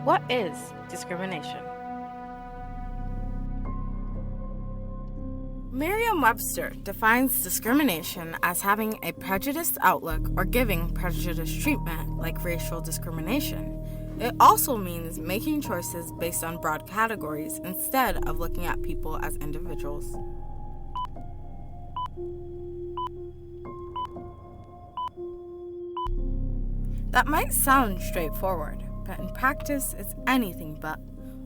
What is discrimination? Merriam-Webster defines discrimination as having a prejudiced outlook or giving prejudiced treatment, like racial discrimination. It also means making choices based on broad categories instead of looking at people as individuals. That might sound straightforward, but in practice, it's anything but.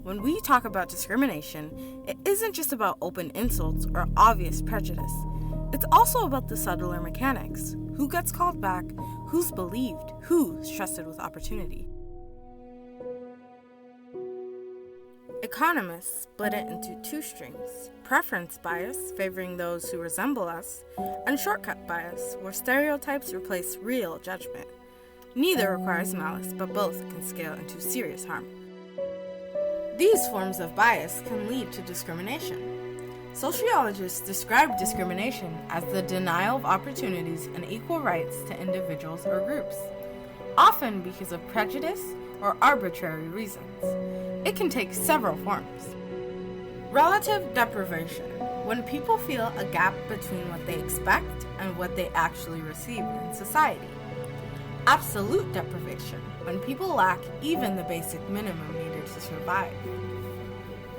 When we talk about discrimination, it isn't just about open insults or obvious prejudice. It's also about the subtler mechanics. Who gets called back? Who's believed? Who's trusted with opportunity? Economists split it into two streams: preference bias, favoring those who resemble us, and shortcut bias, where stereotypes replace real judgment. Neither requires malice, but both can scale into serious harm. These forms of bias can lead to discrimination. Sociologists describe discrimination as the denial of opportunities and equal rights to individuals or groups, often because of prejudice or arbitrary reasons. It can take several forms. Relative deprivation, when people feel a gap between what they expect and what they actually receive in society. Absolute deprivation, when people lack even the basic minimum needed to survive.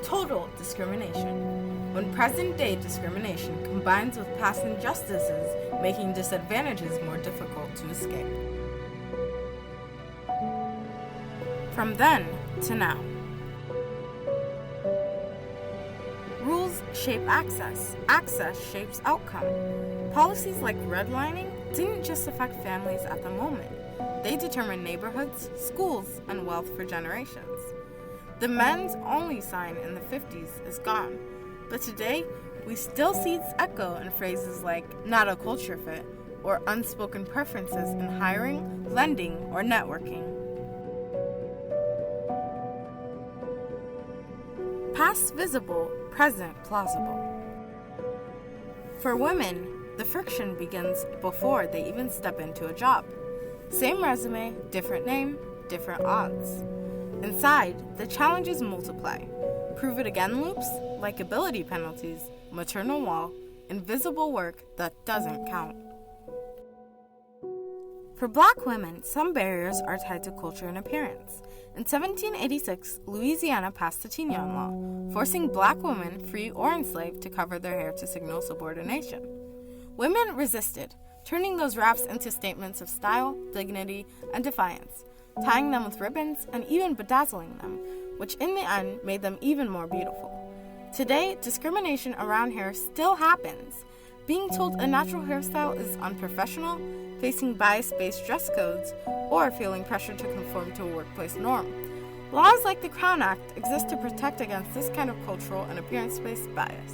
Total discrimination, when present-day discrimination combines with past injustices, making disadvantages more difficult to escape. From then to now. Rules shape access. Access shapes outcome. Policies like redlining didn't just affect families at the moment. They determine neighborhoods, schools, and wealth for generations. The men's only sign in the 50s is gone, but today we still see its echo in phrases like not a culture fit or unspoken preferences in hiring, lending, or networking. Past visible, present plausible. For women, the friction begins before they even step into a job. Same resume, different name, different odds. Inside, the challenges multiply. Prove it again loops, likability penalties, maternal wall, invisible work that doesn't count. For Black women, some barriers are tied to culture and appearance. In 1786, Louisiana passed the Tignon Law, forcing Black women, free or enslaved, to cover their hair to signal subordination. Women resisted, turning those wraps into statements of style, dignity, and defiance, tying them with ribbons and even bedazzling them, which in the end made them even more beautiful. Today, discrimination around hair still happens. Being told a natural hairstyle is unprofessional, facing bias-based dress codes, or feeling pressure to conform to a workplace norm. Laws like the Crown Act exist to protect against this kind of cultural and appearance-based bias.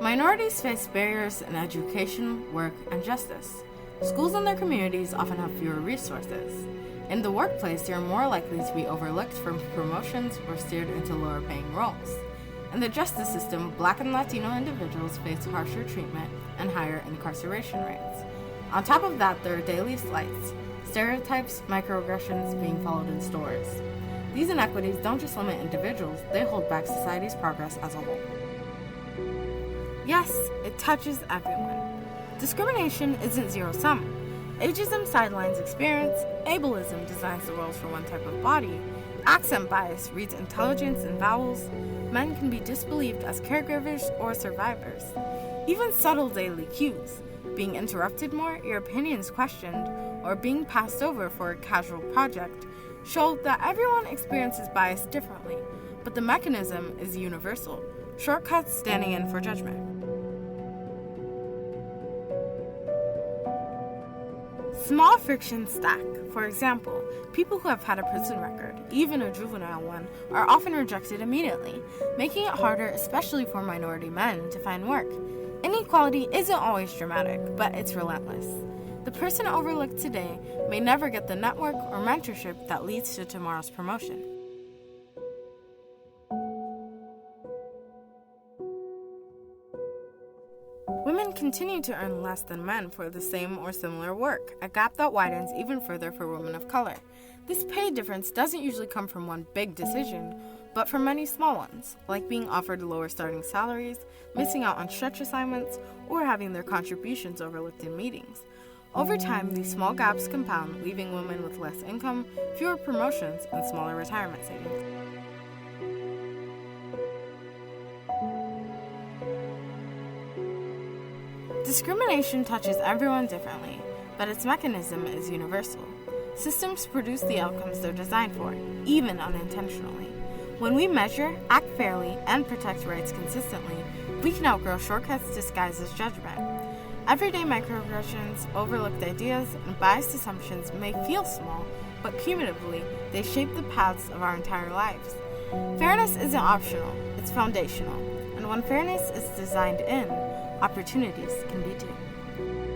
Minorities face barriers in education, work, and justice. Schools and their communities often have fewer resources. In the workplace, they are more likely to be overlooked for promotions or steered into lower-paying roles. In the justice system, Black and Latino individuals face harsher treatment and higher incarceration rates. On top of that, there are daily slights, stereotypes, microaggressions being followed in stores. These inequities don't just limit individuals, they hold back society's progress as a whole. Yes, it touches everyone. Discrimination isn't zero-sum. Ageism sidelines experience, ableism designs the roles for one type of body, accent bias reads intelligence in vowels, men can be disbelieved as caregivers or survivors. Even subtle daily cues, being interrupted more, your opinions questioned, or being passed over for a casual project, show that everyone experiences bias differently, but the mechanism is universal, shortcuts standing in for judgment. Small frictions stack. For example, people who have had a prison record, even a juvenile one, are often rejected immediately, making it harder, especially for minority men, to find work. Inequality isn't always dramatic, but it's relentless. The person overlooked today may never get the network or mentorship that leads to tomorrow's promotion. Women continue to earn less than men for the same or similar work, a gap that widens even further for women of color. This pay difference doesn't usually come from one big decision, but from many small ones, like being offered lower starting salaries, missing out on stretch assignments, or having their contributions overlooked in meetings. Over time, these small gaps compound, leaving women with less income, fewer promotions, and smaller retirement savings. Discrimination touches everyone differently, but its mechanism is universal. Systems produce the outcomes they're designed for, even unintentionally. When we measure, act fairly, and protect rights consistently, we can outgrow shortcuts disguised as judgment. Everyday microaggressions, overlooked ideas, and biased assumptions may feel small, but cumulatively, they shape the paths of our entire lives. Fairness isn't optional, it's foundational. And when fairness is designed in, opportunities can be too.